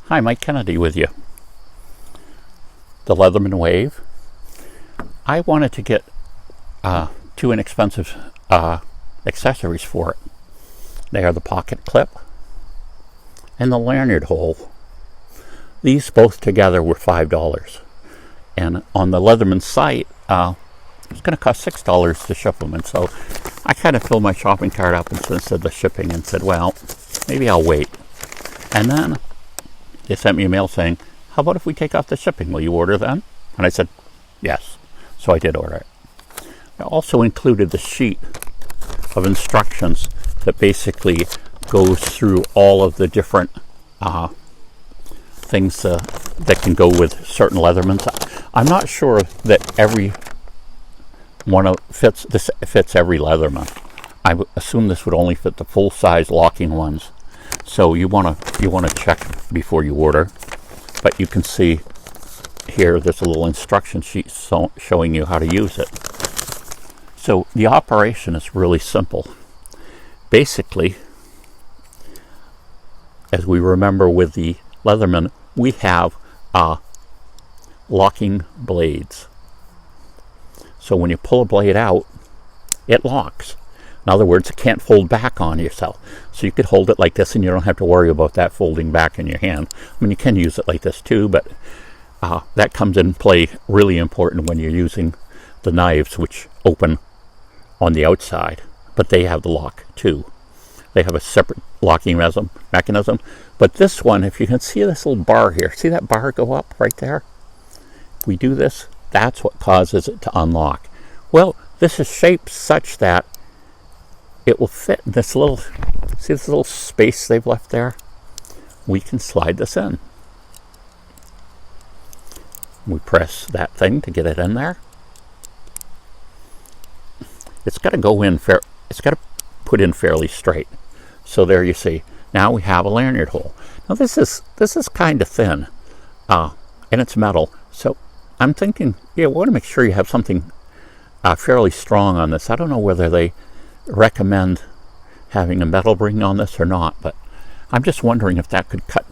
Hi, Mike Kennedy with you. The Leatherman Wave. I wanted to get two inexpensive accessories for it. They are the pocket clip and the lanyard hole. These both together were $5. And on the Leatherman site, it's going to cost $6 to ship them. And so I kind of filled my shopping cart up instead of the shipping and said, well, maybe I'll wait. And then they sent me a mail saying, how about if we take off the shipping? Will you order then? And I said, yes. So I did order it. I also included the sheet of instructions that basically goes through all of the different things that can go with certain Leathermans. I'm not sure that every one fits every Leatherman. I assume this would only fit the full-size locking ones. So you want to check before you order. But you can see here there's a little instruction sheet showing you how to use it. So the operation is really simple. Basically, as we remember with the Leatherman, we have locking blades. So when you pull a blade out, it locks. In other words, it can't fold back on yourself. So you could hold it like this and you don't have to worry about that folding back in your hand. I mean, you can use it like this too, but that comes in play really important when you're using the knives, which open on the outside, but they have the lock too. They have a separate locking mechanism. But this one, if you can see this little bar here, see that bar go up right there? If we do this, that's what causes it to unlock. Well, this is shaped such that it will fit in this little, see this little space they've left there? We can slide this in. We press that thing to get it in there. It's got to go in it's got to put in fairly straight. So there you see. Now we have a lanyard hole. Now this is kind of thin, and it's metal. So I'm thinking, we want to make sure you have something fairly strong on this. I don't know whether they recommend having a metal ring on this or not, but I'm just wondering if that could cut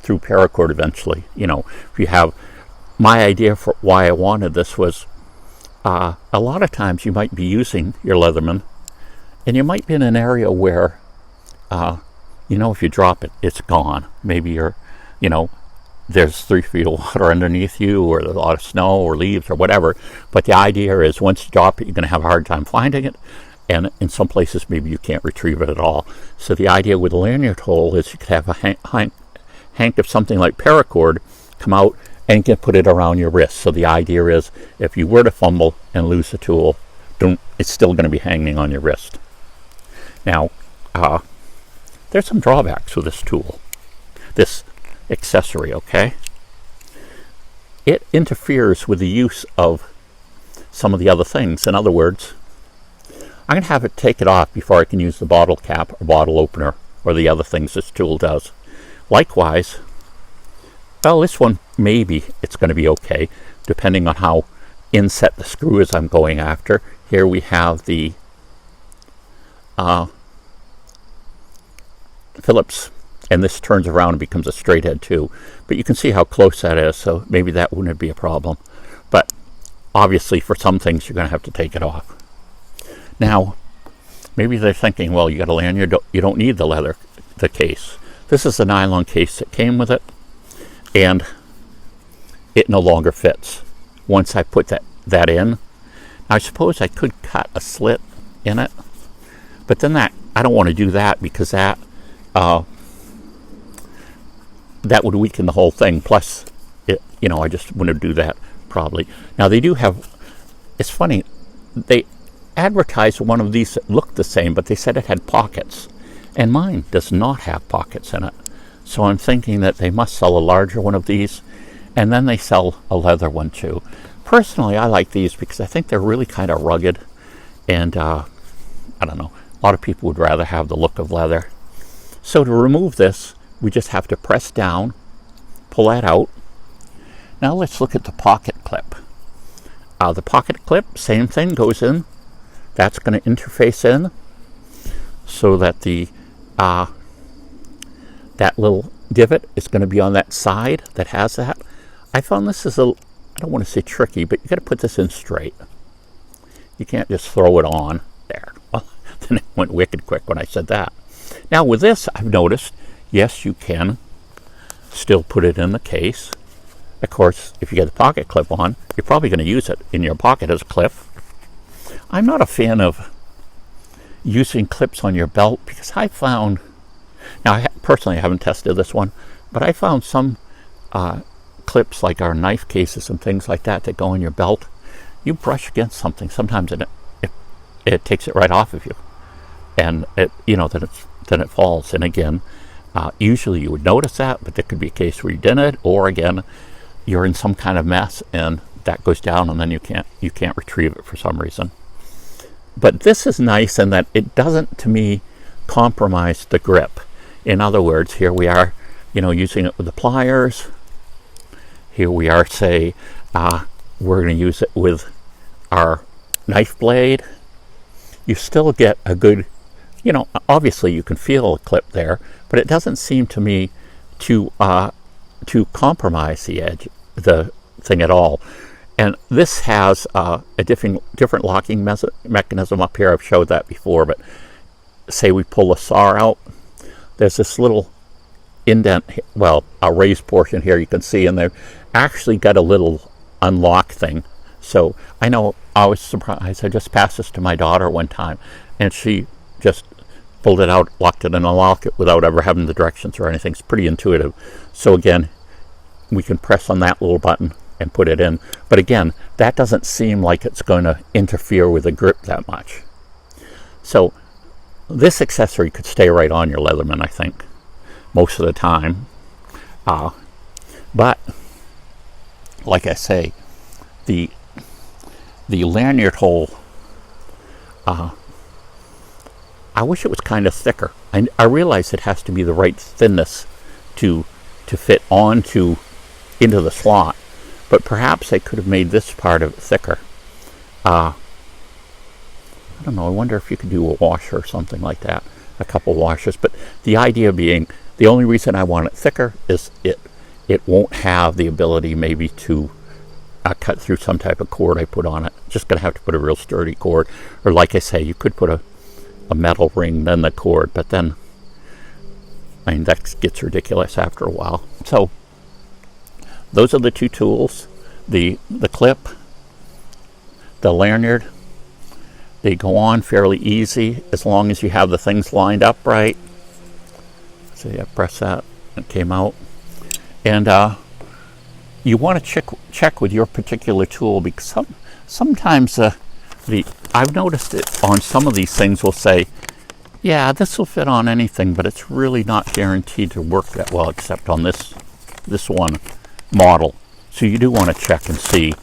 through paracord eventually. You know, if you have, my idea for why I wanted this was a lot of times you might be using your Leatherman and you might be in an area where you know, if you drop it, it's gone. Maybe you're, you know, there's 3 feet of water underneath you, or there's a lot of snow or leaves or whatever. But the idea is once you drop it, you're going to have a hard time finding it. And in some places, maybe you can't retrieve it at all. So the idea with a lanyard hole is you could have a hank of something like paracord come out and you can put it around your wrist. So the idea is if you were to fumble and lose the tool, it's still going to be hanging on your wrist. Now, there's some drawbacks with this tool, this accessory, okay? It interferes with the use of some of the other things. In other words, I'm going to have it take it off before I can use the bottle cap or bottle opener or the other things this tool does. Likewise, well, this one, maybe it's going to be okay, depending on how inset the screw is I'm going after. Here we have the Phillips, and this turns around and becomes a straight head too. But you can see how close that is, so maybe that wouldn't be a problem. But obviously for some things you're going to have to take it off. Now, maybe they're thinking, well, you got a lanyard, you don't need the case. This is the nylon case that came with it, and it no longer fits. Once I put that in, I suppose I could cut a slit in it, but then I don't want to do that because that would weaken the whole thing. Plus, you know, I just wouldn't do that probably. Now they do have, it's funny, they advertised one of these that looked the same, but they said it had pockets, and mine does not have pockets in it. So I'm thinking that they must sell a larger one of these, and then they sell a leather one too. Personally, I like these because I think they're really kind of rugged, and I don't know, a lot of people would rather have the look of leather. So to remove this, we just have to press down, pull that out. Now let's look at the pocket clip. The pocket clip, same thing, goes in. That's going to interface in so that the divot is going to be on that side that has that. I found this is I don't want to say tricky, but you got to put this in straight. You can't just throw it on there. Well, then it went wicked quick when I said that. Now with this, I've noticed, yes, you can still put it in the case. Of course, if you get the pocket clip on, you're probably going to use it in your pocket as a clip. I'm not a fan of using clips on your belt because I found, now personally I haven't tested this one, but I found some clips like our knife cases and things like that that go in your belt. You brush against something, sometimes it takes it right off of you, and then it falls. And again, usually you would notice that, but there could be a case where you didn't, or again, you're in some kind of mess and that goes down, and then you can't retrieve it for some reason. But this is nice in that it doesn't, to me, compromise the grip. In other words, here we are, using it with the pliers. Here we are, say, we're going to use it with our knife blade. You still get a good, obviously you can feel a clip there, but it doesn't seem to me to compromise the edge, the thing at all. And this has a different locking mechanism up here. I've showed that before, but say we pull the saw out, there's this little indent, well, a raised portion here you can see, and they've actually got a little unlock thing. So I know I was surprised. I just passed this to my daughter one time, and she just pulled it out, locked it, and unlocked it without ever having the directions or anything. It's pretty intuitive. So again, we can press on that little button and put it in. But again, that doesn't seem like it's going to interfere with the grip that much. So this accessory could stay right on your Leatherman, I think, most of the time. But like I say, the lanyard hole, I wish it was kind of thicker. I realize it has to be the right thinness to fit into the slot, but perhaps they could have made this part of it thicker. I don't know, I wonder if you could do a washer or something like that, a couple washers. But the idea being, the only reason I want it thicker is it won't have the ability maybe to cut through some type of cord I put on it. Just gonna have to put a real sturdy cord, or like I say, you could put a metal ring then the cord, but then that gets ridiculous after a while. So those are the two tools, the clip, the lanyard. They go on fairly easy as long as you have the things lined up right. So yeah, press that, it came out. And you want to check with your particular tool, because sometimes I've noticed it on some of these things will say, yeah, this will fit on anything, but it's really not guaranteed to work that well, except on this one model. So you do want to check and see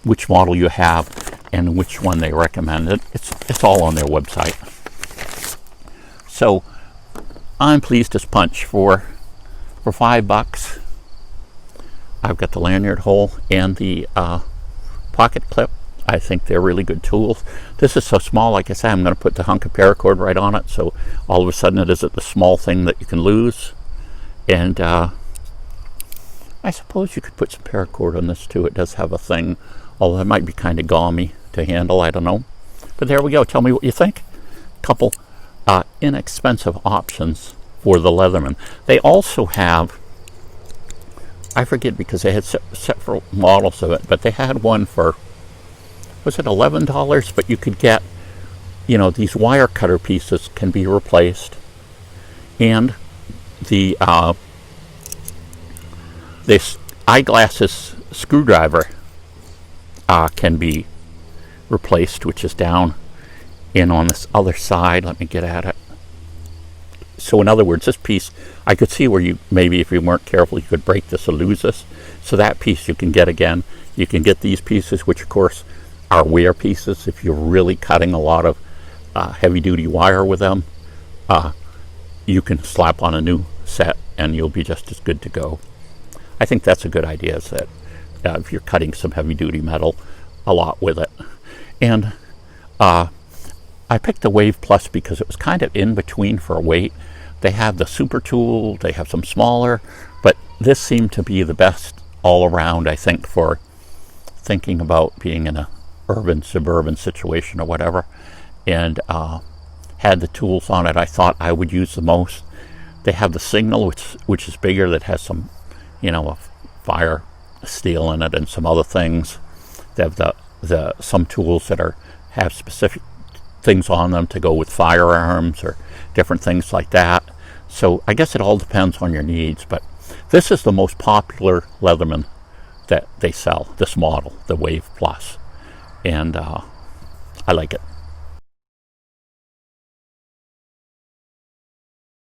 which model you have and which one they recommend. It's all on their website. So I'm pleased as punch for $5. I've got the lanyard hole and the pocket clip. I think they're really good tools. This is so small, like I said, I'm going to put the hunk of paracord right on it, so all of a sudden it isn't the small thing that you can lose. And I suppose you could put some paracord on this too. It does have a thing, although it might be kind of gaumy to handle, I don't know. But there we go. Tell me what you think. Couple inexpensive options for the Leatherman. They also have, I forget because they had several models of it, but they had one for, was it $11? But you could get, these wire cutter pieces can be replaced, and the this eyeglasses screwdriver can be replaced, which is down in on this other side. Let me get at it. So in other words, this piece, I could see where maybe if you weren't careful, you could break this or lose this. So that piece you can get again. You can get these pieces, which of course are wear pieces. If you're really cutting a lot of heavy-duty wire with them, you can slap on a new set and you'll be just as good to go. I think that's a good idea, is that if you're cutting some heavy-duty metal a lot with it. And I picked the Wave Plus because it was kind of in between for a weight. They have the super tool, they have some smaller, but this seemed to be the best all around, I think, for thinking about being in a urban, suburban situation or whatever, and had the tools on it I thought I would use the most. They have the Signal, which is bigger, that has some, a fire steel in it and some other things. They have the some tools that have specific things on them to go with firearms or different things like that. So I guess it all depends on your needs, but this is the most popular Leatherman that they sell, this model, the Wave Plus, and I like it.